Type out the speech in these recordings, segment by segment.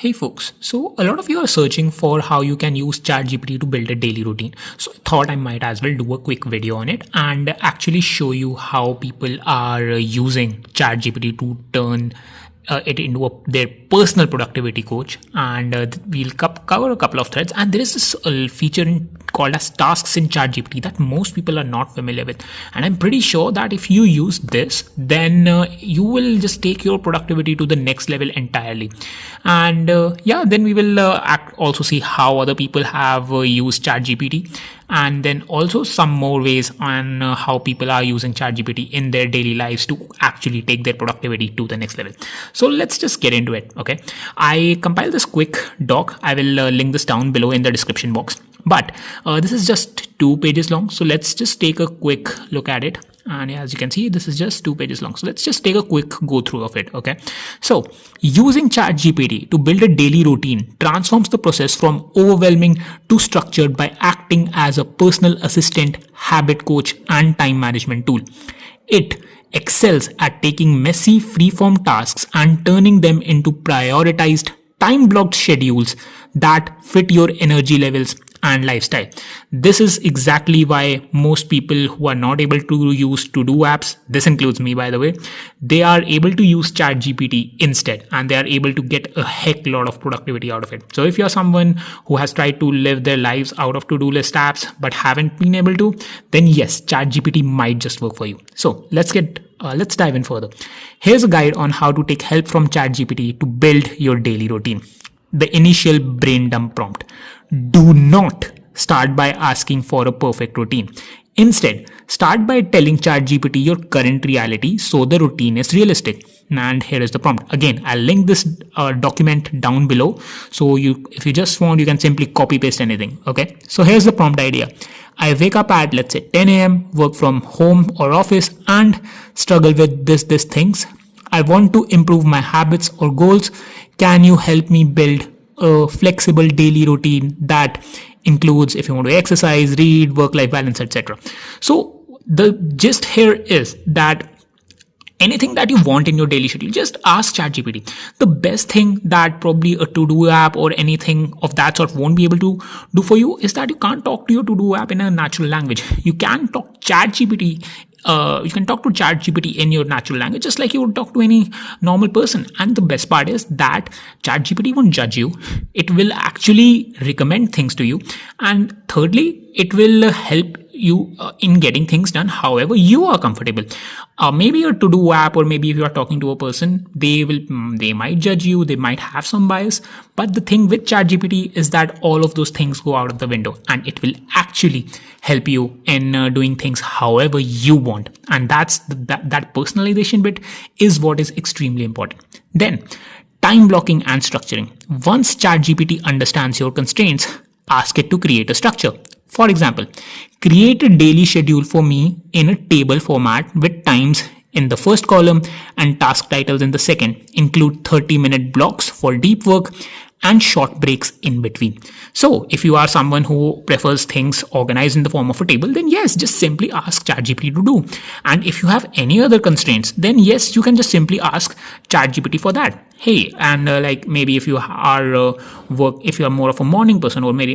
Hey folks, so a lot of you are searching for how you can use ChatGPT to build a daily routine. So I thought I might as well do a quick video on it and actually show you how people are using ChatGPT to turn it into their personal productivity coach. And we'll cover a couple of threads. And there is this feature called as tasks in ChatGPT that most people are not familiar with. And I'm pretty sure that if you use this, then you will just take your productivity to the next level entirely. And then we will also see how other people have used ChatGPT, and then also some more ways on how people are using ChatGPT in their daily lives to actually take their productivity to the next level. So let's just get into it. Okay, I compiled this quick doc. I will link this down below in the description box. But this is just 2 pages long. So let's just take a quick look at it. And as you can see, this is just 2 pages long. So let's just take a quick go through of it. Okay. So using ChatGPT to build a daily routine transforms the process from overwhelming to structured by acting as a personal assistant, habit coach, and time management tool. It excels at taking messy freeform tasks and turning them into prioritized, time-blocked schedules that fit your energy levels and lifestyle. This is exactly why most people who are not able to use to-do apps, this includes me by the way, they are able to use ChatGPT instead, and they are able to get a heck lot of productivity out of it. So if you're someone who has tried to live their lives out of to-do list apps but haven't been able to, then yes, ChatGPT might just work for you. So let's dive in further. Here's a guide on how to take help from ChatGPT to build your daily routine. The initial brain dump prompt. Do not start by asking for a perfect routine. Instead, start by telling ChatGPT your current reality so the routine is realistic. And here is the prompt. Again, I'll link this document down below. So if you just want, you can simply copy paste anything. Okay. So here's the prompt idea. I wake up at, let's say, 10 a.m., work from home or office, and struggle with these things. I want to improve my habits or goals. Can you help me build a flexible daily routine that includes, if you want to exercise, read, work-life balance, etc. So the gist here is that anything that you want in your daily schedule, just ask ChatGPT. The best thing that probably a to-do app or anything of that sort won't be able to do for you is that you can't talk to your to-do app in a natural language. You can talk ChatGPT. You can talk to ChatGPT in your natural language, just like you would talk to any normal person. And the best part is that ChatGPT won't judge you. It will actually recommend things to you. And thirdly, it will help you in getting things done however you are comfortable. Maybe a to-do app, or maybe if you are talking to a person, they might judge you, they might have some bias. But the thing with ChatGPT is that all of those things go out of the window, and it will actually help you in doing things however you want. And that personalization bit is what is extremely important. Then time blocking and structuring. Once ChatGPT understands your constraints, ask it to create a structure. For example, create a daily schedule for me in a table format with times in the first column and task titles in the second. Include 30-minute blocks for deep work and short breaks in between. So if you are someone who prefers things organized in the form of a table, then yes, just simply ask ChatGPT to do. And if you have any other constraints, then yes, you can just simply ask ChatGPT for that. Hey, and like maybe if you are if you are more of a morning person, or maybe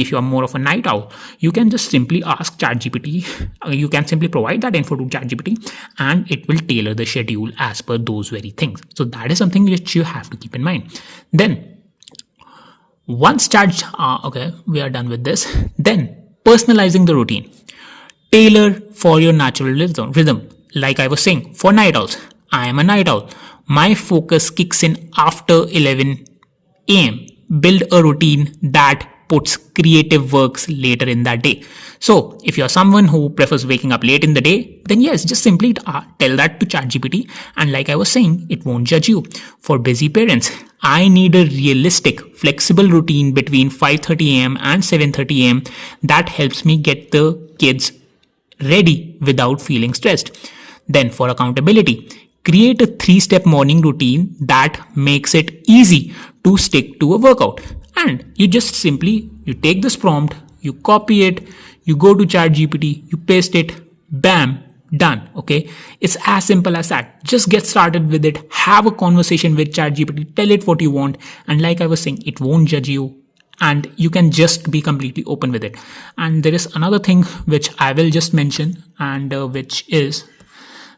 if you are more of a night owl, you can just simply ask ChatGPT. You can simply provide that info to ChatGPT, and it will tailor the schedule as per those very things. So that is something which you have to keep in mind. Then once we are done with this. Then personalizing the routine. Tailor for your natural rhythm. Like I was saying, for night owls, I am a night owl. My focus kicks in after 11 a.m. Build a routine that puts creative works later in that day. So if you're someone who prefers waking up late in the day, then yes, just simply tell that to ChatGPT. And like I was saying, it won't judge you. For busy parents, I need a realistic, flexible routine between 5:30 a.m. and 7:30 a.m. that helps me get the kids ready without feeling stressed. Then for accountability, create a 3-step morning routine that makes it easy to stick to a workout. And you take this prompt, you copy it, you go to ChatGPT, you paste it, bam, Done. Okay, it's as simple as that. Just get started with it, have a conversation with ChatGPT, tell it what you want, and like I was saying, it won't judge you, and you can just be completely open with it. And there is another thing which I will just mention, and which is,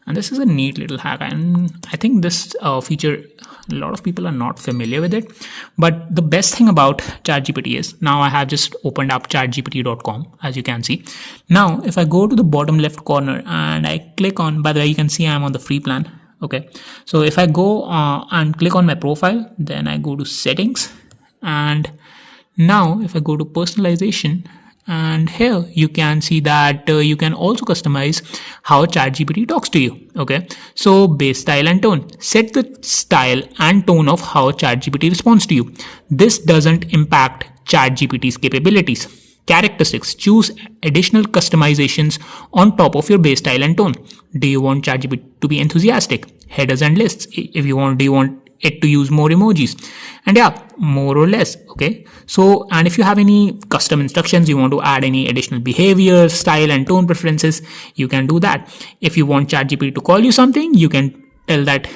and this is a neat little hack, and I think this feature, a lot of people are not familiar with it. But the best thing about ChatGPT is, now I have just opened up chatgpt.com, as you can see. Now if I go to the bottom left corner and I click on, by the way, you can see I'm on the free plan. Okay, so if I go and click on my profile, then I go to settings, and now if I go to personalization, and here you can see that you can also customize how ChatGPT talks to you. Okay, so base style and tone, set the style and tone of how ChatGPT responds to you. This doesn't impact ChatGPT's capabilities. Characteristics, choose additional customizations on top of your base style and tone. Do you want ChatGPT to be enthusiastic? Headers and lists. If you want, do you want it to use more emojis? And yeah, more or less. Okay, so, and if you have any custom instructions, you want to add any additional behavior, style and tone preferences, you can do that. If you want ChatGPT to call you something, you can tell that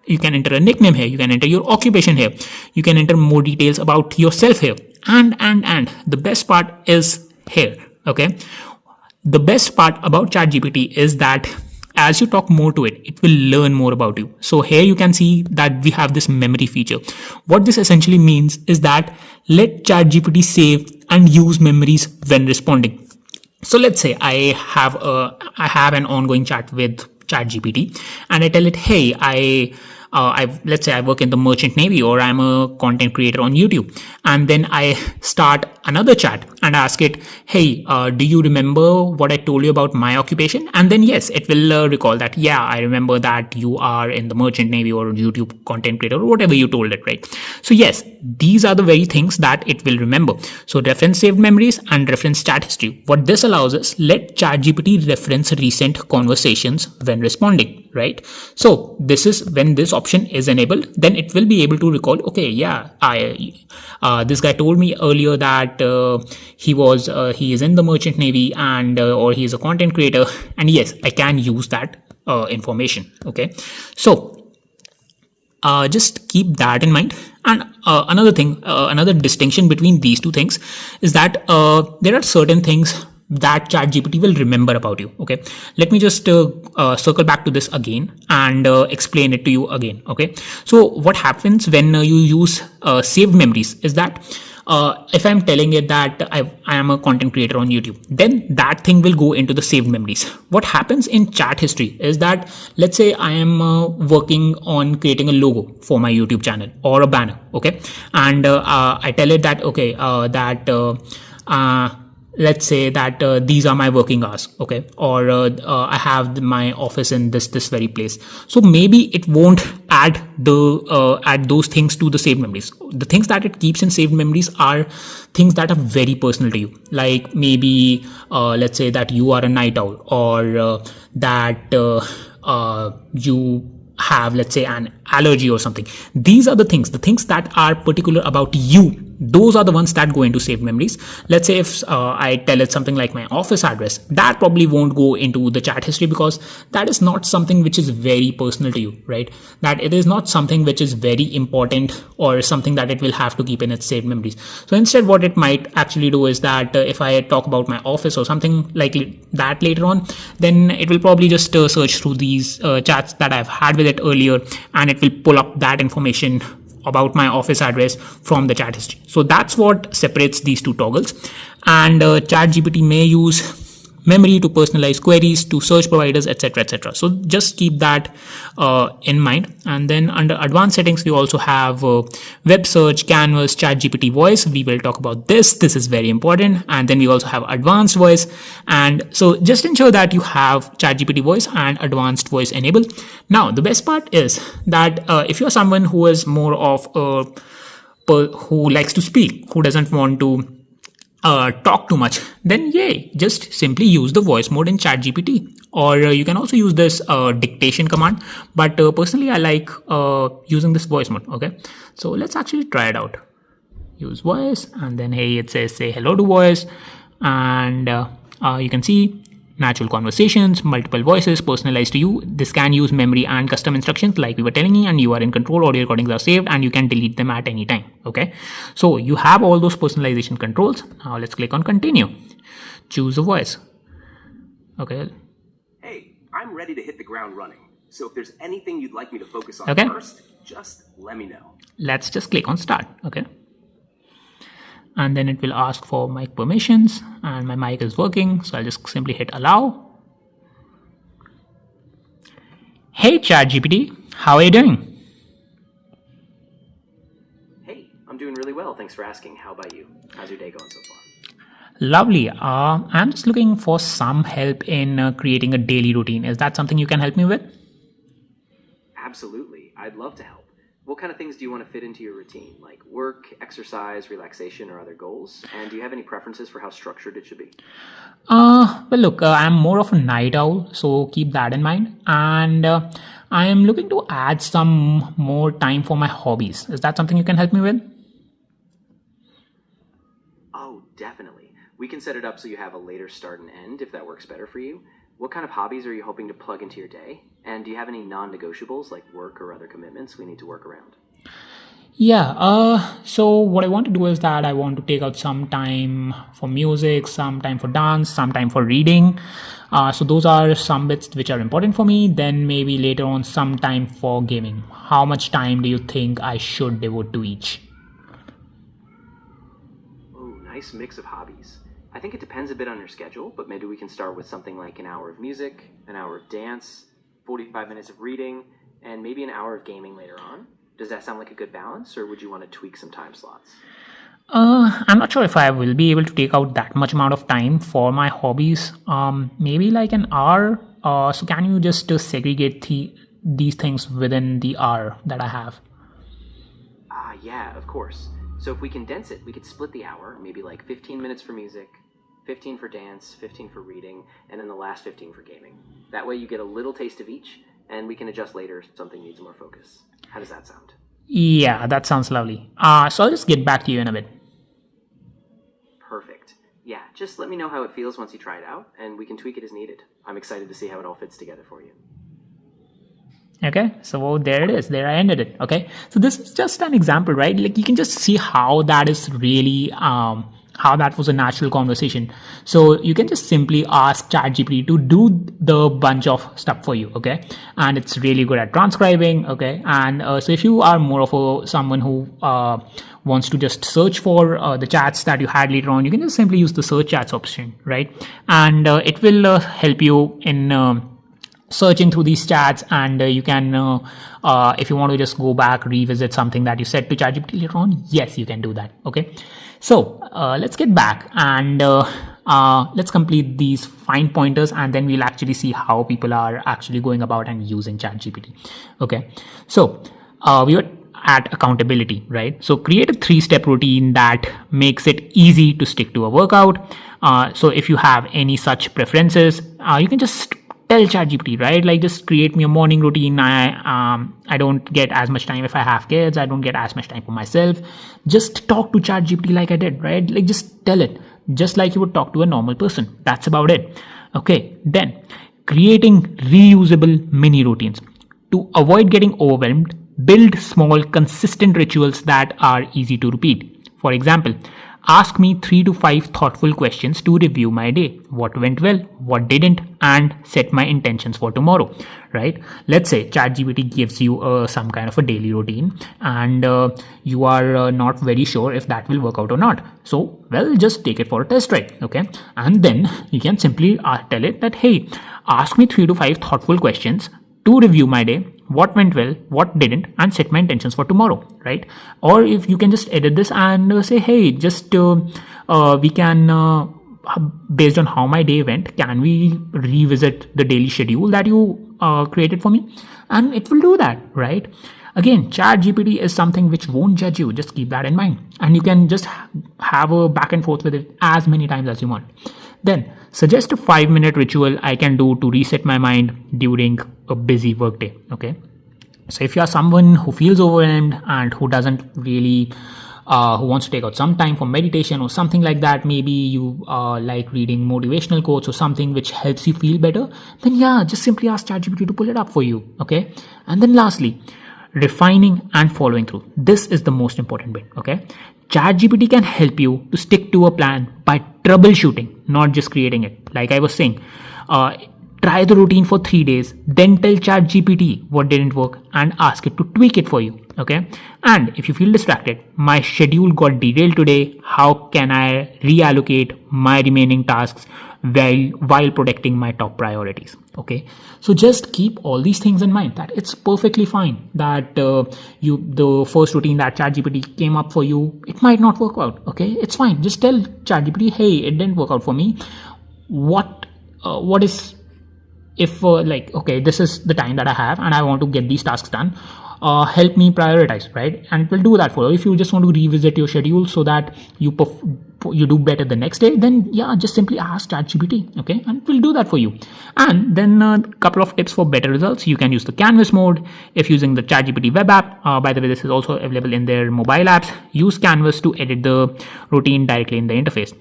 you can enter a nickname here, you can enter your occupation here, you can enter more details about yourself here, and the best part is here. Okay, the best part about ChatGPT is that as you talk more to it, it will learn more about you. So here you can see that we have this memory feature. What this essentially means is that let ChatGPT save and use memories when responding. So let's say I have an ongoing chat with ChatGPT, and I tell it, hey, let's say I work in the merchant navy, or I'm a content creator on YouTube, and then I start another chat and ask it, hey, do you remember what I told you about my occupation? And then yes, it will recall that, yeah, I remember that you are in the merchant navy or YouTube content creator, or whatever you told it, right? So yes, these are the very things that it will remember. So reference saved memories and reference chat history. What this allows is, let ChatGPT reference recent conversations when responding, right? So this is when this option is enabled, then it will be able to recall, okay, yeah, this guy told me earlier that he is in the merchant navy, and or he is a content creator, and yes, I can use that information. Okay, so just keep that in mind. And another thing, another distinction between these two things is that there are certain things that ChatGPT will remember about you. Okay, let me just circle back to this again and explain it to you again. Okay, so what happens when you use saved memories is that if I'm telling it that I am a content creator on YouTube, then that thing will go into the saved memories. What happens in chat history is that, let's say I am working on creating a logo for my YouTube channel or a banner. Okay, and I tell it that, okay, let's say that these are my working hours. Okay, or I have my office in this very place. So maybe it won't add those things to the saved memories. The things that it keeps in saved memories are things that are very personal to you, like maybe let's say that you are a night owl, or that you have, let's say, an allergy or something. These are the things that are particular about you. Those are the ones that go into saved memories. Let's say if I tell it something like my office address, that probably won't go into the chat history, because that is not something which is very personal to you, right? That it is not something which is very important, or something that it will have to keep in its saved memories. So instead, what it might actually do is that if I talk about my office or something like that later on, then it will probably just search through these chats that I've had with it earlier, and it will pull up that information about my office address from the chat history. So that's what separates these two toggles. And ChatGPT may use memory to personalize queries to search providers, etc., etc. So just keep that in mind. And then under advanced settings, we also have web search, canvas, ChatGPT voice. We will talk about this. This is very important. And then we also have advanced voice. And so just ensure that you have ChatGPT voice and advanced voice enabled. Now, the best part is that if you're someone who is more of who likes to speak, who doesn't want to talk too much, then yay, just simply use the voice mode in ChatGPT. Or you can also use this dictation command, but personally I like using this voice mode. Okay, so let's actually try it out. Use voice, and then hey, it says say hello to voice, and you can see natural conversations, multiple voices, personalized to you. This can use memory and custom instructions like we were telling you, and you are in control. Audio recordings are saved and you can delete them at any time. Okay, so you have all those personalization controls. Now let's click on continue. Choose a voice. Okay. Hey, I'm ready to hit the ground running. So if there's anything you'd like me to focus on first, just let me know. Let's just click on start. Okay. And then it will ask for mic permissions, and my mic is working, so I'll just simply hit allow. Hey Chat GPT, how are you doing? Hey, I'm doing really well. Thanks for asking. How about you? How's your day going so far? Lovely. I'm just looking for some help in creating a daily routine. Is that something you can help me with? Absolutely. I'd love to help. What kind of things do you want to fit into your routine, like work, exercise, relaxation, or other goals? And do you have any preferences for how structured it should be? Well, look, I'm more of a night owl, so keep that in mind. And I am looking to add some more time for my hobbies. Is that something you can help me with? Oh, definitely. We can set it up so you have a later start and end if that works better for you. What kind of hobbies are you hoping to plug into your day? And do you have any non-negotiables like work or other commitments we need to work around? Yeah, so what I want to do is that I want to take out some time for music, some time for dance, some time for reading. So those are some bits which are important for me. Then maybe later on some time for gaming. How much time do you think I should devote to each? Oh, nice mix of hobbies. I think it depends a bit on your schedule, but maybe we can start with something like an hour of music, an hour of dance, 45 minutes of reading, and maybe an hour of gaming later on. Does that sound like a good balance, or would you want to tweak some time slots? I'm not sure if I will be able to take out that much amount of time for my hobbies. Maybe like an hour. So can you just segregate these things within the hour that I have? Yeah, of course. So if we condense it, we could split the hour, maybe like 15 minutes for music, 15 for dance, 15 for reading, and then the last 15 for gaming. That way you get a little taste of each, and we can adjust later if something needs more focus. How does that sound? Yeah, that sounds lovely. So I'll just get back to you in a bit. Perfect. Yeah, just let me know how it feels once you try it out, and we can tweak it as needed. I'm excited to see how it all fits together for you. Okay, so there it is. There I ended it. Okay, so this is just an example, right? Like you can just see how that is really how that was a natural conversation. So you can just simply ask ChatGPT to do the bunch of stuff for you. Okay, and it's really good at transcribing. Okay, and so if you are more of someone who wants to just search for the chats that you had later on, you can just simply use the search chats option, right? And it will help you in searching through these chats, and you can if you want to just go back, revisit something that you said to ChatGPT later on, yes, you can do that. Okay, so let's get back and let's complete these fine pointers, and then we'll actually see how people are actually going about and using ChatGPT. Okay, so we were at accountability, right? So create a 3-step routine that makes it easy to stick to a workout. So if you have any such preferences, you can just tell ChatGPT, right? Like just create me a morning routine. I don't get as much time if I have kids. I don't get as much time for myself. Just talk to ChatGPT like I did, right? Like just tell it, just like you would talk to a normal person. That's about it. Okay, then creating reusable mini routines. To avoid getting overwhelmed, build small, consistent rituals that are easy to repeat. For example, ask me 3 to 5 thoughtful questions to review my day. What went well, what didn't, and set my intentions for tomorrow, right? Let's say ChatGPT gives you some kind of a daily routine, and you are not very sure if that will work out or not. So, well, just take it for a test ride, okay? And then you can simply tell it that, hey, ask me 3 to 5 thoughtful questions to review my day, what went well, what didn't, and set my intentions for tomorrow, right? Or if you can just edit this and say, hey, just we can based on how my day went, can we revisit the daily schedule that you created for me? And it will do that, right? Again, ChatGPT is something which won't judge you. Just keep that in mind, and you can just have a back and forth with it as many times as you want. Then suggest a 5-minute ritual I can do to reset my mind during a busy workday. Okay, so if you are someone who feels overwhelmed and who doesn't really who wants to take out some time for meditation or something like that, maybe you like reading motivational quotes or something which helps you feel better, then yeah, just simply ask ChatGPT to pull it up for you. Okay. And then lastly, refining and following through. This is the most important bit. Okay. ChatGPT can help you to stick to a plan by troubleshooting, not just creating it. Like I was saying, try the routine for 3 days, then tell ChatGPT what didn't work and ask it to tweak it for you. Okay. And if you feel distracted, my schedule got derailed today. How can I reallocate my remaining tasks while protecting my top priorities? Okay. So just keep all these things in mind, that it's perfectly fine that the first routine that ChatGPT came up for you, it might not work out. Okay. It's fine. Just tell ChatGPT, hey, it didn't work out for me. What is, if like, okay, this is the time that I have and I want to get these tasks done, help me prioritize, right? And it will do that for you. If you just want to revisit your schedule so that you do better the next day, then yeah, just simply ask ChatGPT. Okay. And it will do that for you. And then a couple of tips for better results. You can use the canvas mode if using the ChatGPT web app. By the way, this is also available in their mobile apps. Use canvas to edit the routine directly in the interface.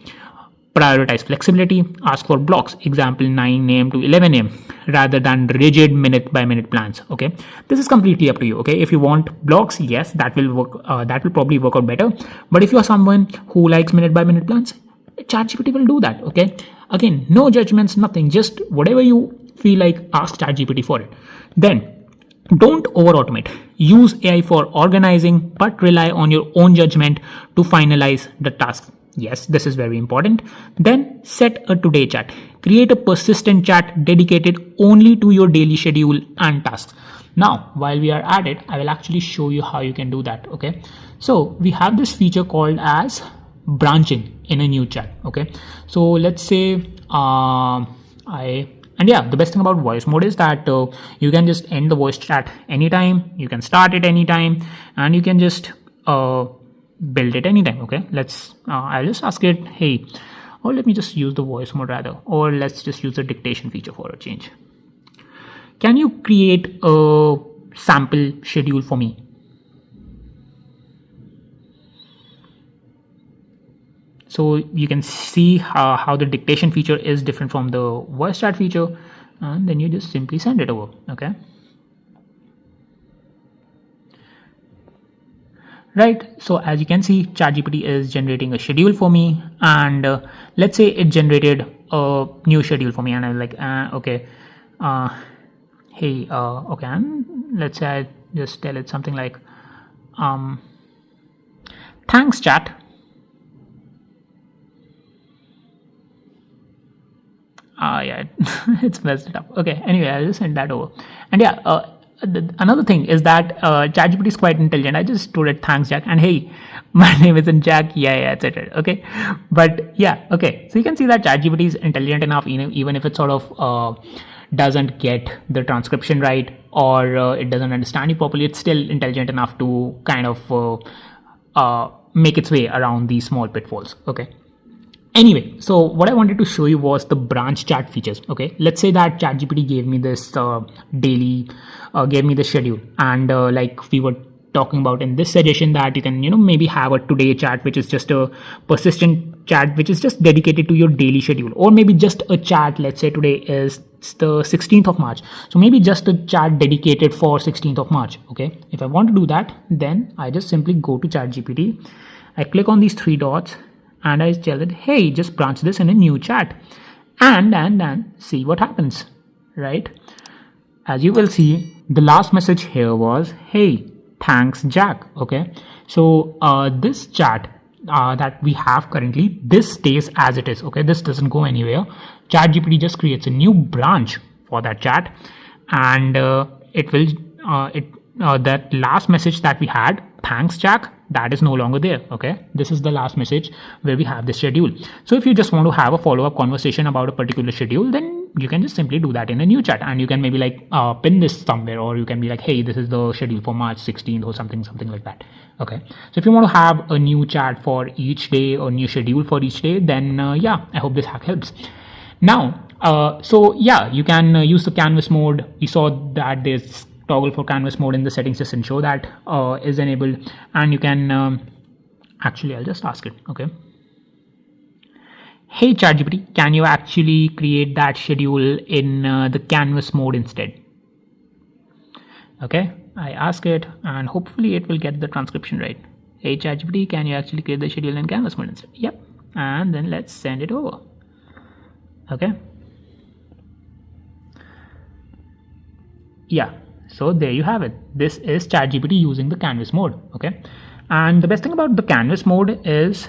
Prioritize flexibility, ask for blocks, example 9 a.m. to 11 a.m. rather than rigid minute by minute plans. Okay, this is completely up to you. Okay, if you want blocks, yes, that will work. That will probably work out better. But if you are someone who likes minute by minute plans, ChatGPT will do that. Okay, again, no judgments, nothing. Just whatever you feel like, ask ChatGPT for it. Then don't over automate. Use AI for organizing, but rely on your own judgment to finalize the task. Yes, this is very important. Then set a today chat. Create a persistent chat dedicated only to your daily schedule and tasks. Now, while we are at it, I will actually show you how you can do that. Okay. So we have this feature called as branching in a new chat. Okay. So let's say and yeah, the best thing about voice mode is that you can just end the voice chat anytime. You can start it anytime, and you can just build it anytime. Okay, I'll just ask it, hey, or let me just use the voice mode rather, or let's just use the dictation feature for a change. Can you create a sample schedule for me? So you can see how the dictation feature is different from the voice chat feature, and then you just simply send it over. Okay. Right, so as you can see, ChatGPT is generating a schedule for me, and let's say it generated a new schedule for me, and I'm like, okay, hey, okay, and let's say I just tell it something like, thanks, chat. Yeah, it's messed it up. Okay, anyway, I'll just send that over, and yeah. Another thing is that ChatGPT is quite intelligent. I just told it, thanks, Jack, and hey, my name isn't Jack, yeah, etc. Okay, but yeah, okay. So you can see that ChatGPT is intelligent enough, even if it sort of doesn't get the transcription right, or it doesn't understand you properly. It's still intelligent enough to kind of make its way around these small pitfalls. Okay. Anyway, so what I wanted to show you was the branch chat features. Okay, let's say that ChatGPT gave me this gave me the schedule, and like we were talking about in this suggestion, that you can maybe have a today chat, which is just a persistent chat, which is just dedicated to your daily schedule, or maybe just a chat. Let's say today is the 16th of March, so maybe just a chat dedicated for 16th of March. Okay, if I want to do that, then I just simply go to ChatGPT, I click on these 3 dots, and I tell it, hey, just branch this in a new chat, and see what happens, right? As you will see, the last message here was, hey, thanks, Jack. Okay, so this chat that we have currently, this stays as it is. Okay, this doesn't go anywhere. ChatGPT just creates a new branch for that chat, and it will that last message that we had, thanks, Jack, that is no longer there. Okay, this is the last message where we have the schedule. So if you just want to have a follow-up conversation about a particular schedule, then you can just simply do that in a new chat, and you can maybe like pin this somewhere, or you can be like, hey, this is the schedule for March 16th or something like that. Okay, so if you want to have a new chat for each day or new schedule for each day, then yeah, I hope this hack helps. Now so yeah, you can use the canvas mode. We saw that there's toggle for canvas mode in the settings. Just ensure that is enabled, and you can Actually, I'll just ask it. Okay. Hey ChatGPT, can you actually create that schedule in the canvas mode instead? Okay, I ask it and hopefully it will get the transcription right. Hey ChatGPT, can you actually create the schedule in canvas mode instead? Yep. And then let's send it over. Okay. Yeah, so there you have it. This is ChatGPT using the canvas mode. Okay, and the best thing about the canvas mode is,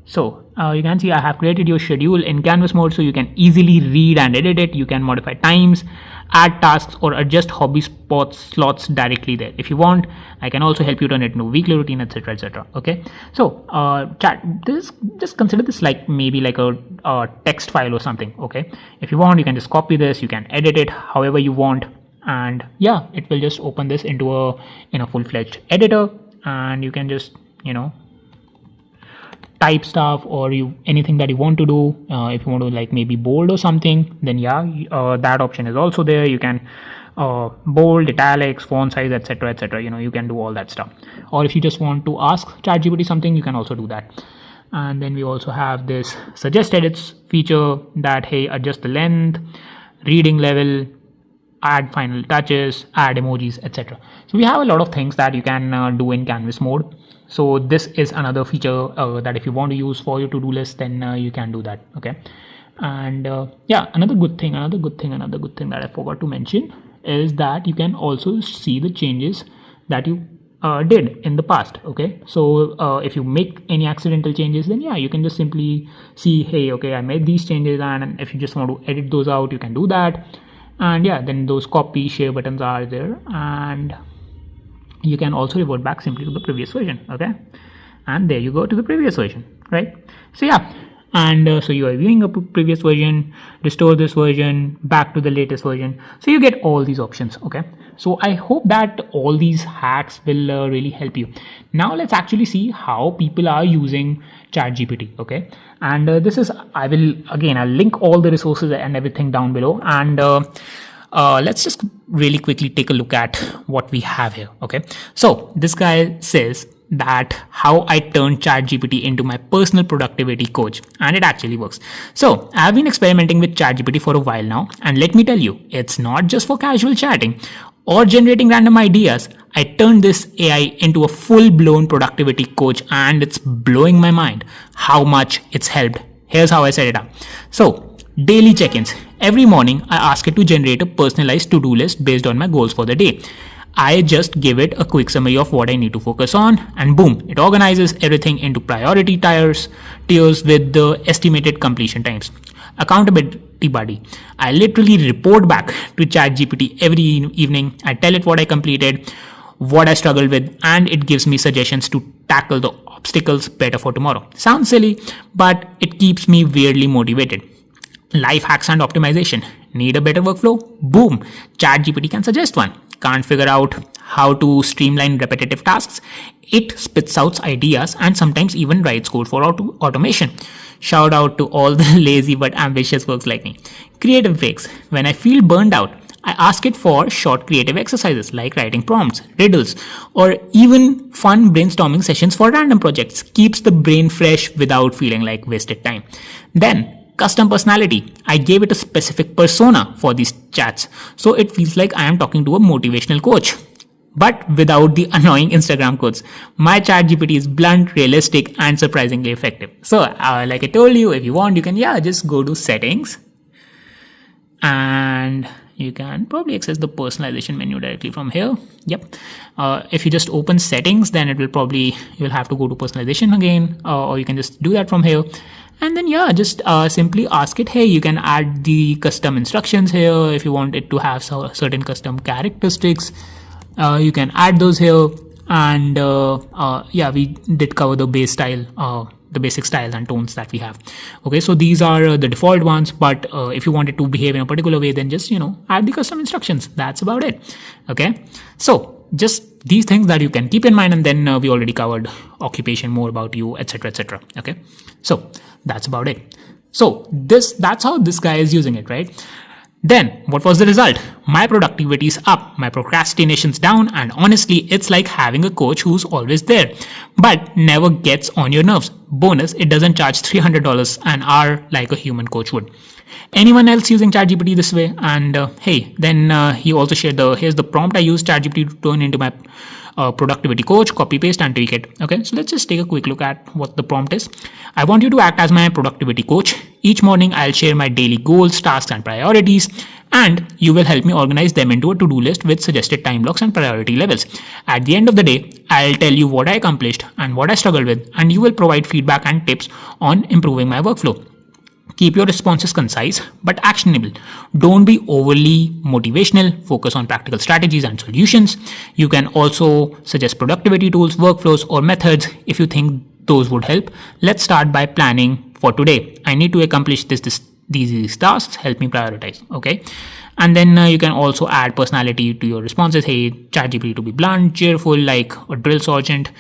so you can see I have created your schedule in canvas mode, so you can easily read and edit it. You can modify times, add tasks, or adjust hobby slots directly there. If you want, I can also help you turn it into weekly routine, etc, etc. Okay, so just consider this like maybe like a text file or something. Okay, if you want, you can just copy this, you can edit it however you want, and yeah, it will just open this into a full-fledged editor, and you can just type stuff or anything that you want to do. If you want to like maybe bold or something, then yeah, that option is also there. You can bold, italics, font size, etc, etc. You can do all that stuff. Or if you just want to ask ChatGPT something, you can also do that. And then we also have this suggest edits feature that, hey, adjust the length, reading level, add final touches, add emojis, etc. So we have a lot of things that you can do in canvas mode. So this is another feature that if you want to use for your to-do list, then you can do that. Okay. And yeah, another good thing that I forgot to mention is that you can also see the changes that you did in the past. Okay, so if you make any accidental changes, then yeah, you can just simply see, hey, okay, I made these changes, and if you just want to edit those out, you can do that. And yeah, then those copy share buttons are there, and you can also revert back simply to the previous version. Okay, and there you go to the previous version, right? So yeah, and so you are viewing a previous version, restore this version back to the latest version, so you get all these options. Okay, so I hope that all these hacks will really help you. Now let's actually see how people are using ChatGPT. Okay, and this is, I'll link all the resources and everything down below, and let's just really quickly take a look at what we have here. Okay, so this guy says that how I turned ChatGPT into my personal productivity coach, and it actually works. So I've been experimenting with ChatGPT for a while now, and let me tell you, it's not just for casual chatting or generating random ideas. I turned this AI into a full-blown productivity coach, and it's blowing my mind how much it's helped. Here's how I set it up. So daily check-ins. Every morning, I ask it to generate a personalized to-do list based on my goals for the day. I just give it a quick summary of what I need to focus on, and boom, it organizes everything into priority tiers with the estimated completion times. Accountability buddy. I literally report back to ChatGPT every evening. I tell it what I completed, what I struggled with, and it gives me suggestions to tackle the obstacles better for tomorrow. Sounds silly, but it keeps me weirdly motivated. Life hacks and optimization. Need a better workflow? Boom! ChatGPT can suggest one. Can't figure out how to streamline repetitive tasks? It spits out ideas and sometimes even writes code for automation. Shout out to all the lazy but ambitious folks like me. Creative breaks. When I feel burned out, I ask it for short creative exercises like writing prompts, riddles, or even fun brainstorming sessions for random projects. Keeps the brain fresh without feeling like wasted time. Then, custom personality. I gave it a specific persona for these chats, so it feels like I am talking to a motivational coach, but without the annoying Instagram quotes. My ChatGPT is blunt, realistic, and surprisingly effective. So, like I told you, if you want, you can just go to settings, and you can probably access the personalization menu directly from here. Yep. If you just open settings, then you'll have to go to personalization again, or you can just do that from here. And then just simply ask it, hey, you can add the custom instructions here. If you want it to have certain custom characteristics, you can add those here. And we did cover the base style, the basic styles and tones that we have. Okay, so these are the default ones, but if you want it to behave in a particular way, then just add the custom instructions. That's about it. Okay, so just these things that you can keep in mind, and then we already covered occupation, more about you, etc, etc. Okay, so that's about it. So that's how this guy is using it, right? Then, what was the result? My productivity is up, my procrastination's down, and honestly, it's like having a coach who's always there, but never gets on your nerves. Bonus, it doesn't charge $300 an hour like a human coach would. Anyone else using ChatGPT this way? And hey, then he also shared here's the prompt I use ChatGPT to turn into my productivity coach, copy paste and tweak it. Okay, so let's just take a quick look at what the prompt is. I want you to act as my productivity coach. Each morning I'll share my daily goals, tasks and priorities, and you will help me organize them into a to-do list with suggested time blocks and priority levels. At the end of the day, I'll tell you what I accomplished and what I struggled with, and you will provide feedback and tips on improving my workflow. Keep your responses concise but actionable. Don't be overly motivational. Focus on practical strategies and solutions. You can also suggest productivity tools, workflows, or methods if you think those would help. Let's start by planning for today. I need to accomplish these tasks. Help me prioritize. Okay. And then you can also add personality to your responses. Hey, ChatGPT to be blunt, cheerful, like a drill sergeant,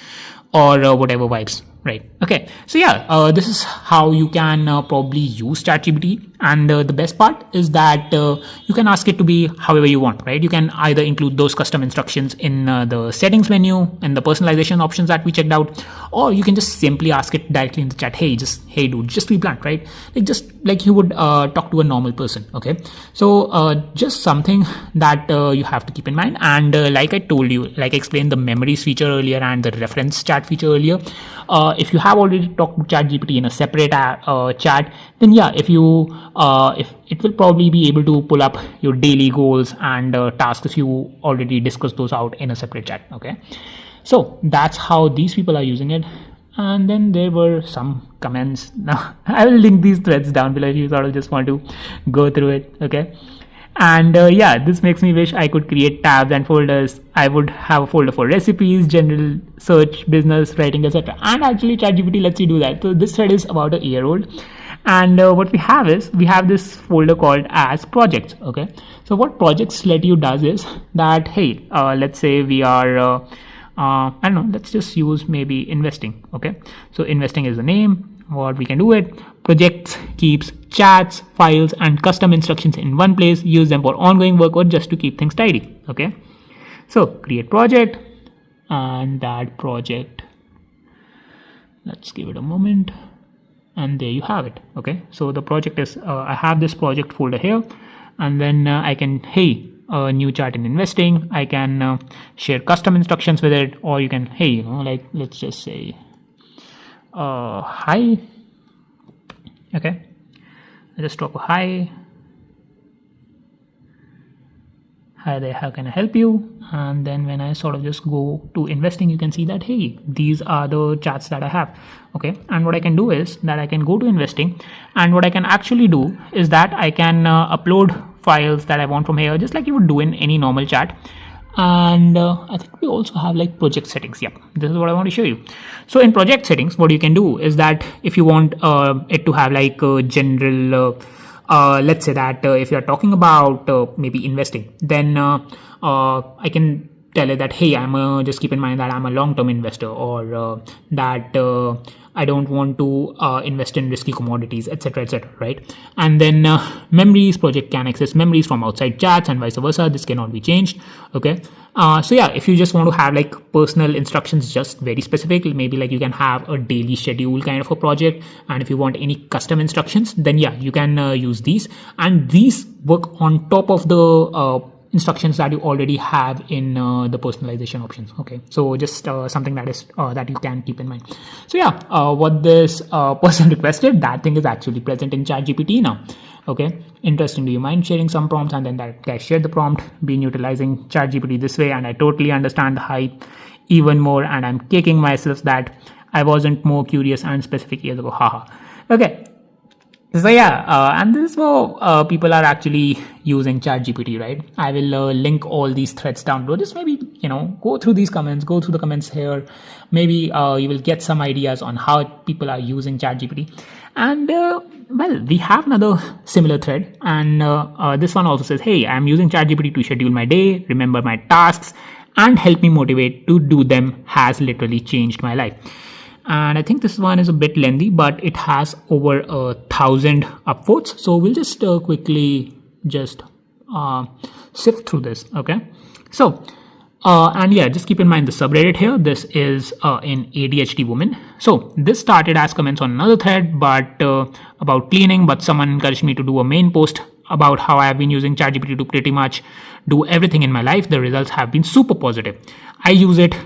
or whatever vibes. Right. Okay. So yeah, this is how you can probably use ChatGPT. And the best part is that you can ask it to be however you want, right? You can either include those custom instructions in the settings menu and the personalization options that we checked out, or you can just simply ask it directly in the chat. Hey dude, just be blunt, right? Like just like you would talk to a normal person. Okay. So just something that you have to keep in mind. And like I told you, like I explained the memories feature earlier and the reference chat feature earlier. If you have already talked to ChatGPT in a separate chat, then yeah, if it will probably be able to pull up your daily goals and tasks if you already discussed those out in a separate chat. Okay, so that's how these people are using it. And then there were some comments. Now I will link these threads down below if you sort of just want to go through it. Okay. And yeah, this makes me wish I could create tabs and folders. I would have a folder for recipes, general search, business, writing, etc. And actually ChatGPT lets you do that. So this thread is about a year old. And what we have is, we have this folder called as projects. Okay. So what projects let you does is that, hey, let's say we are, I don't know, let's just use maybe investing. Okay. So investing is the name. What we can do it, projects keeps chats, files and custom instructions in one place. Use them for ongoing work or just to keep things tidy. Okay, so create project, and that project, let's give it a moment, and there you have it. Okay, so the project is I have this project folder here, and then I can, hey, a new chart in investing, I can share custom instructions with it, or you can, hey, like let's just say hi. Okay, I just drop a hi there, how can I help you? And then when I sort of just go to investing, you can see that, hey, these are the charts that I have. Okay, and what I can do is that I can go to investing, and what I can actually do is that I can upload files that I want from here, just like you would do in any normal chat. And I think we also have like project settings. Yep, this is what I want to show you. So in project settings, what you can do is that if you want it to have like a general let's say that if you're talking about maybe investing, then I can tell it that, hey, I'm just keep in mind that I'm a long-term investor, or that I don't want to invest in risky commodities, etc., etc., right? And then memories, project can access memories from outside chats and vice versa. This cannot be changed. Okay, so yeah, if you just want to have like personal instructions, just very specific, maybe like you can have a daily schedule kind of a project, and if you want any custom instructions, then yeah, you can use these, and these work on top of the instructions that you already have in the personalization options. Okay, so just something that is that you can keep in mind. So yeah, what this person requested, that thing is actually present in ChatGPT now. Okay, interesting. Do you mind sharing some prompts? And then that guy shared the prompt, been utilizing ChatGPT this way, and I totally understand the hype even more, and I'm kicking myself that I wasn't more curious and specific years ago. Haha. Okay. So yeah, and this is how people are actually using ChatGPT, right? I will link all these threads down below. Just maybe, go through these comments, go through the comments here. Maybe you will get some ideas on how people are using ChatGPT. And well, we have another similar thread, and this one also says, hey, I'm using ChatGPT to schedule my day, remember my tasks, and help me motivate to do them. Has literally changed my life. And I think this one is a bit lengthy, but it has over 1,000 upvotes. So we'll just quickly just sift through this. Okay, so and yeah, just keep in mind the subreddit here. This is in ADHD woman. So this started as comments on another thread, but about cleaning. But someone encouraged me to do a main post about how I have been using ChatGPT to pretty much do everything in my life. The results have been super positive. I use it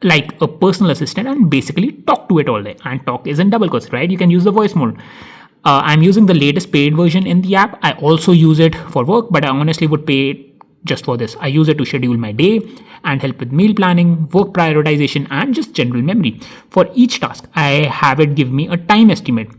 like a personal assistant and basically talk to it all day. And talk is in double quotes, right? You can use the voice mode. I'm using the latest paid version in the app. I also use it for work, but I honestly would pay just for this. I use it to schedule my day and help with meal planning, work prioritization, and just general memory. For each task, I have it give me a time estimate,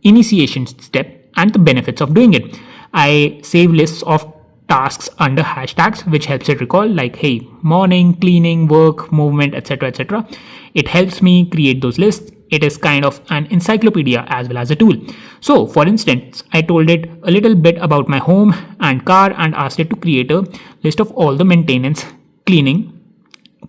initiation step, and the benefits of doing it. I save lists of tasks under hashtags, which helps it recall, like, hey, morning, cleaning, work, movement, etc. etc. It helps me create those lists. It is kind of an encyclopedia as well as a tool. So for instance, I told it a little bit about my home and car and asked it to create a list of all the maintenance, cleaning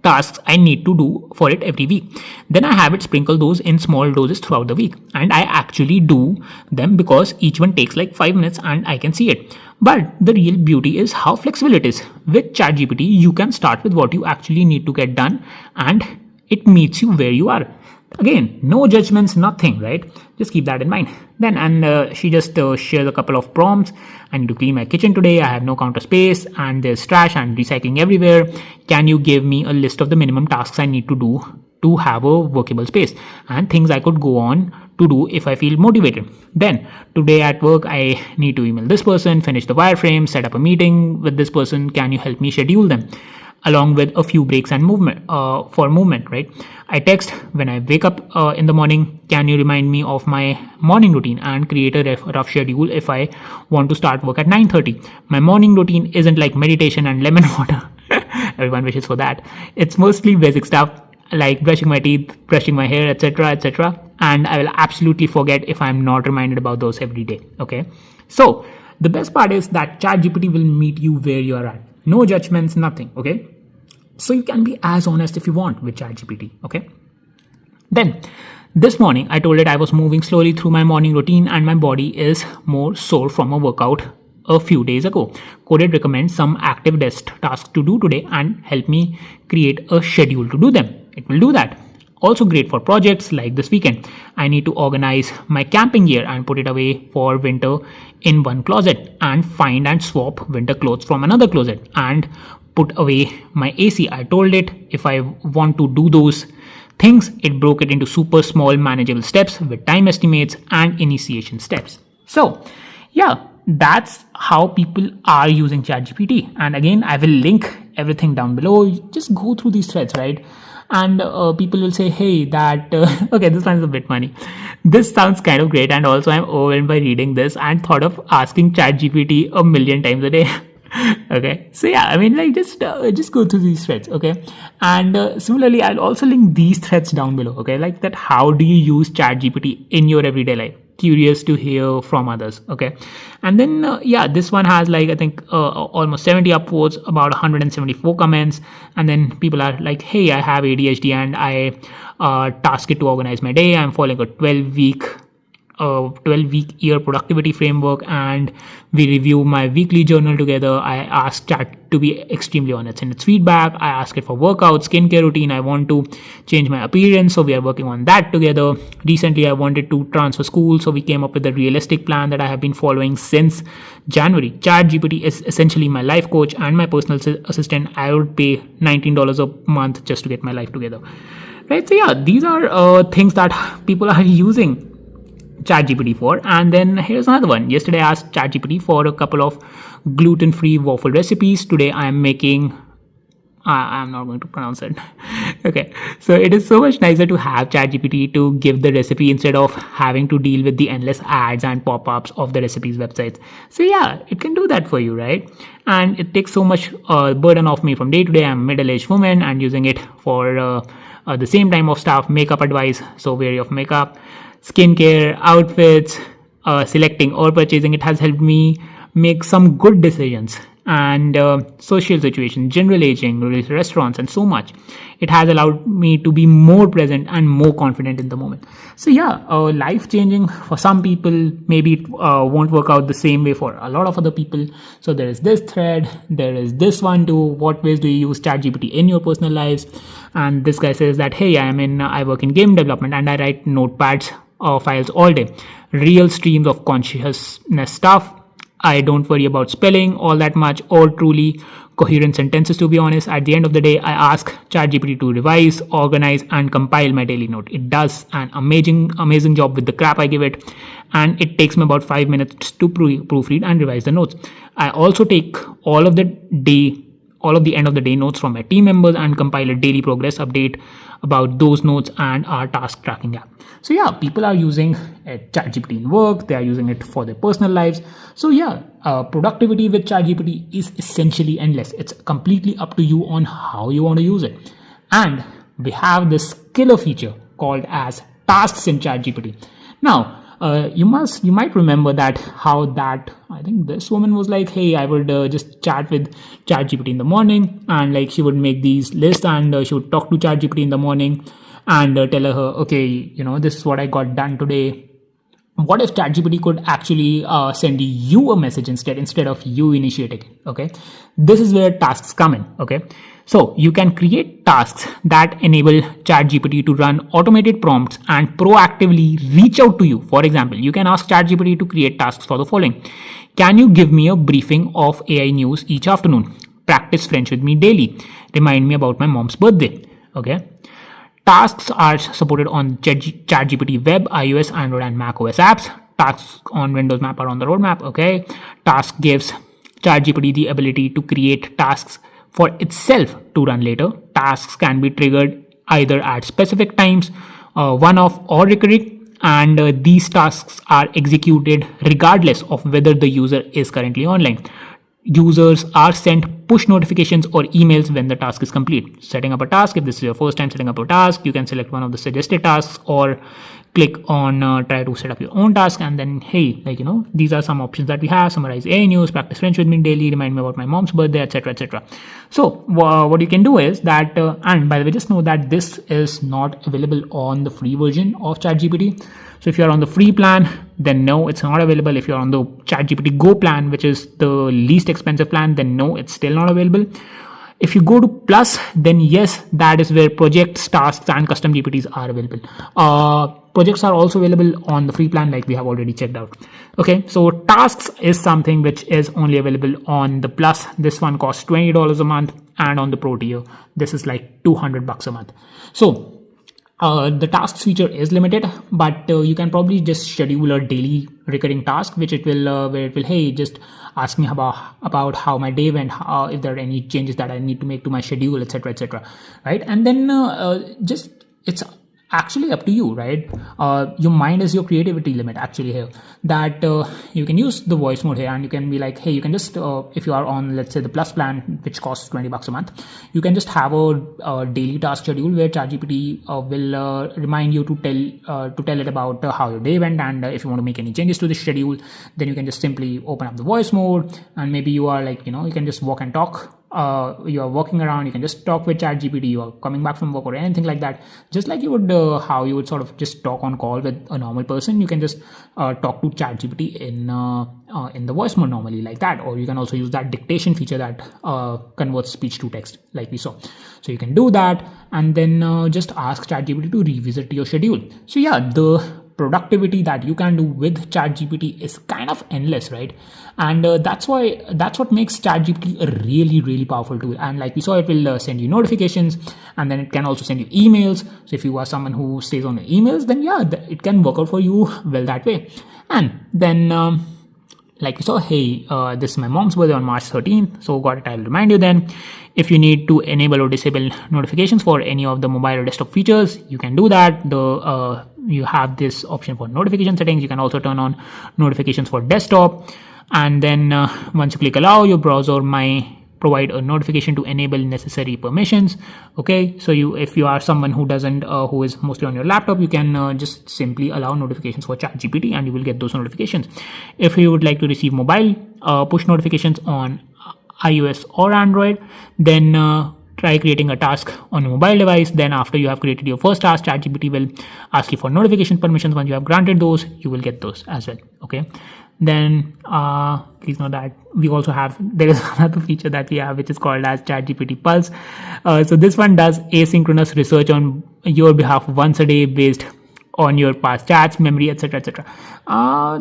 tasks I need to do for it every week. Then I have it sprinkle those in small doses throughout the week. And I actually do them because each one takes like 5 minutes and I can see it. But the real beauty is how flexible it is. With ChatGPT, you can start with what you actually need to get done and it meets you where you are. Again, no judgments, nothing, right? Just keep that in mind. Then, and she just shares a couple of prompts. I need to clean my kitchen today. I have no counter space and there's trash and recycling everywhere. Can you give me a list of the minimum tasks I need to do to have a workable space and things I could go on to do if I feel motivated? Then, today at work, I need to email this person, finish the wireframe, set up a meeting with this person. Can you help me schedule them? Along with a few breaks and movement for movement, right? I text when I wake up in the morning, can you remind me of my morning routine and create a rough schedule if I want to start work at 9:30. My morning routine isn't like meditation and lemon water. Everyone wishes for that. It's mostly basic stuff like brushing my teeth, brushing my hair, etc., etc. And I will absolutely forget if I'm not reminded about those every day. Okay. So the best part is that ChatGPT will meet you where you are at. No judgments, nothing. Okay. So you can be as honest if you want with ChatGPT, okay? Then, this morning, I told it I was moving slowly through my morning routine and my body is more sore from a workout a few days ago. Coded recommends some active desk tasks to do today and help me create a schedule to do them. It will do that. Also great for projects like this weekend. I need to organize my camping gear and put it away for winter in one closet and find and swap winter clothes from another closet and put away my AC. I told it if I want to do those things, it broke it into super small manageable steps with time estimates and initiation steps. So yeah, that's how people are using ChatGPT. And again, I will link everything down below. Just go through these threads, right? And people will say, hey, that okay, this one is a bit funny. This sounds kind of great, and also I'm overwhelmed by reading this and thought of asking ChatGPT a million times a day. Okay, so yeah, I mean, like, just go through these threads. Okay, and similarly, I'll also link these threads down below. Okay, like that, how do you use ChatGPT in your everyday life? Curious to hear from others. Okay, and then yeah, this one has like, I think almost 70 upvotes, about 174 comments, and then people are like, hey, I have ADHD and I task it to organize my day. I'm following a 12-week year productivity framework, and we review my weekly journal together. I ask Chat to be extremely honest in its feedback. I ask it for workout, skincare routine. I want to change my appearance, so we are working on that together. Recently, I wanted to transfer school, so we came up with a realistic plan that I have been following since January. ChatGPT is essentially my life coach and my personal assistant. I would pay $19 a month just to get my life together. Right? So yeah, these are things that people are using ChatGPT for. And then here's another one. Yesterday I asked ChatGPT for a couple of gluten-free waffle recipes. Today I am making I'm not going to pronounce it. Okay, so it is so much nicer to have ChatGPT to give the recipe instead of having to deal with the endless ads and pop-ups of the recipes websites. So yeah, it can do that for you, right? And it takes so much burden off me from day to day. I'm a middle-aged woman and using it for the same time of stuff, makeup advice, so wary of makeup, skincare, outfits, selecting or purchasing. It has helped me make some good decisions and social situations, general aging, restaurants, and so much. It has allowed me to be more present and more confident in the moment. So yeah, life changing for some people. Maybe it won't work out the same way for a lot of other people. So there is this thread, there is this one too. What ways do you use ChatGPT in your personal lives? And this guy says that, hey, I work in game development and I write notepads files all day, real streams of consciousness stuff. I don't worry about spelling all that much or truly coherent sentences, to be honest. At the end of the day, I ask ChatGPT to revise, organize, and compile my daily note. It does an amazing job with the crap I give it, and it takes me about 5 minutes to proofread and revise the notes. I also take all of the end of the day notes from my team members and compile a daily progress update about those notes and our task tracking app. So yeah, people are using ChatGPT in work, they are using it for their personal lives. So yeah, productivity with ChatGPT is essentially endless. It's completely up to you on how you want to use it. And we have this killer feature called as tasks in ChatGPT. Now, you might remember that I think this woman was like, hey, I would just chat with ChatGPT in the morning, and like she would make these lists, and she would talk to ChatGPT in the morning and tell her, okay, this is what I got done today. What if ChatGPT could actually send you a message instead of you initiating it? Okay, this is where tasks come in. Okay, so you can create tasks that enable ChatGPT to run automated prompts and proactively reach out to you. For example, you can ask ChatGPT to create tasks for the following: can you give me a briefing of AI news each afternoon? Practice French with me daily. Remind me about my mom's birthday. Okay. Tasks are supported on ChatGPT Web, iOS, Android, and macOS apps. Tasks on Windows Map are on the roadmap. Okay. Task gives ChatGPT the ability to create tasks for itself to run later. Tasks can be triggered either at specific times, one-off or recurring, and these tasks are executed regardless of whether the user is currently online. Users are sent push notifications or emails when the task is complete. Setting up a task: if this is your first time setting up a task, you can select one of the suggested tasks or click on try to set up your own task, and then hey, these are some options that we have: summarize AI news, practice French with me daily, remind me about my mom's birthday, etc., etc. So what you can do is that, and by the way, just know that this is not available on the free version of ChatGPT. So if you're on the free plan, then no, it's not available. If you're on the ChatGPT Go plan, which is the least expensive plan, then no, it's still not available. If you go to Plus, then yes, that is where projects, tasks, and custom GPTs are available. Projects are also available on the free plan, like we have already checked out. Okay, so tasks is something which is only available on the Plus. This one costs $20 a month, and on the Pro tier, this is like $200 a month. So the tasks feature is limited, but you can probably just schedule a daily recurring task, which it will where it will, hey, just ask me about how my day went, if there are any changes that I need to make to my schedule, etc., etc. Right? And then just it's actually up to you, right? Your mind is your creativity limit actually here, that you can use the voice mode here, and you can be like, hey, you can just if you are on, let's say, the Plus plan, which costs $20 a month, you can just have a daily task schedule where ChatGPT will remind you to tell it about how your day went, and if you want to make any changes to the schedule, then you can just simply open up the voice mode, and maybe you are like, you can just walk and talk. You are walking around, you can just talk with ChatGPT. You are coming back from work or anything like that, just like you would how you would sort of just talk on call with a normal person. You can just talk to ChatGPT in the voice mode normally, like that. Or you can also use that dictation feature that converts speech to text, like we saw. So you can do that, and then just ask ChatGPT to revisit your schedule. So yeah, the productivity that you can do with ChatGPT is kind of endless, right? And that's what makes ChatGPT a really, really powerful tool. And like we saw, it will send you notifications, and then it can also send you emails. So if you are someone who stays on your emails, then yeah, it can work out for you well that way. And then like we saw, hey, this is my mom's birthday on March 13th, so got it, I'll remind you then. If you need to enable or disable notifications for any of the mobile or desktop features, you can do that. You have this option for notification settings. You can also turn on notifications for desktop, and then once you click allow, your browser might provide a notification to enable necessary permissions. Okay, so if you are someone who doesn't who is mostly on your laptop, you can just simply allow notifications for ChatGPT, and you will get those notifications. If you would like to receive mobile push notifications on iOS or Android, then try creating a task on your mobile device. Then after you have created your first task, ChatGPT will ask you for notification permissions. Once you have granted those, you will get those as well. Okay. Then please know that we also have, there is another feature that we have which is called as ChatGPT Pulse. So this one does asynchronous research on your behalf once a day based on your past chats, memory, etc., etc.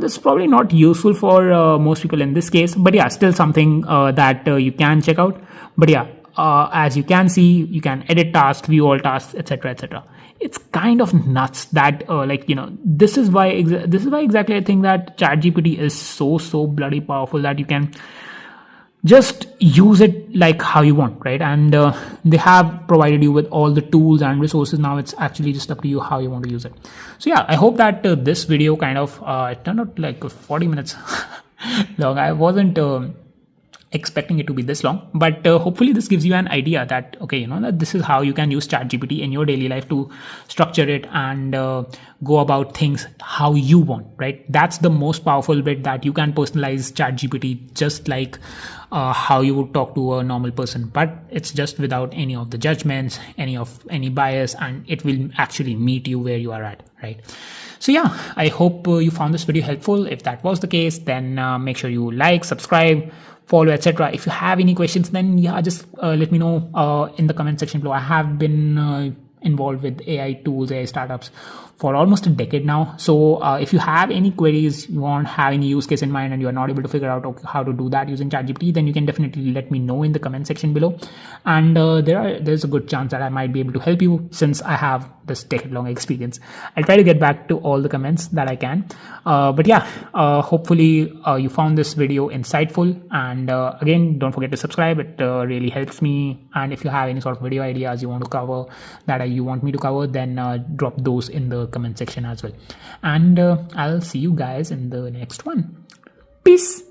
That's probably not useful for most people in this case, but yeah, still something that you can check out. But yeah, as you can see, you can edit tasks, view all tasks, etc., etc. It's kind of nuts that this is why exactly I think that ChatGPT is so bloody powerful, that you can just use it like how you want, right? And they have provided you with all the tools and resources. Now it's actually just up to you how you want to use it. So yeah, I hope that this video kind of turned out like 40 minutes long. I wasn't expecting it to be this long, but hopefully this gives you an idea that that this is how you can use ChatGPT in your daily life to structure it and go about things how you want, right? That's the most powerful bit, that you can personalize ChatGPT just like how you would talk to a normal person, but it's just without any of the judgments, any bias, and it will actually meet you where you are at, right? So yeah, I hope you found this video helpful. If that was the case, then make sure you like, subscribe, follow, etc. If you have any questions, then yeah, just let me know in the comment section below. I have been involved with AI tools, AI startups for almost a decade now. So if you have any queries, you have any use case in mind, and you are not able to figure out how to do that using ChatGPT, then you can definitely let me know in the comment section below. And there's a good chance that I might be able to help you, since I have this decade-long experience. I'll try to get back to all the comments that I can. But yeah, hopefully you found this video insightful. And again, don't forget to subscribe. It really helps me. And if you have any sort of video ideas you want to cover, that you want me to cover, then drop those in the comment section as well. And I'll see you guys in the next one. Peace.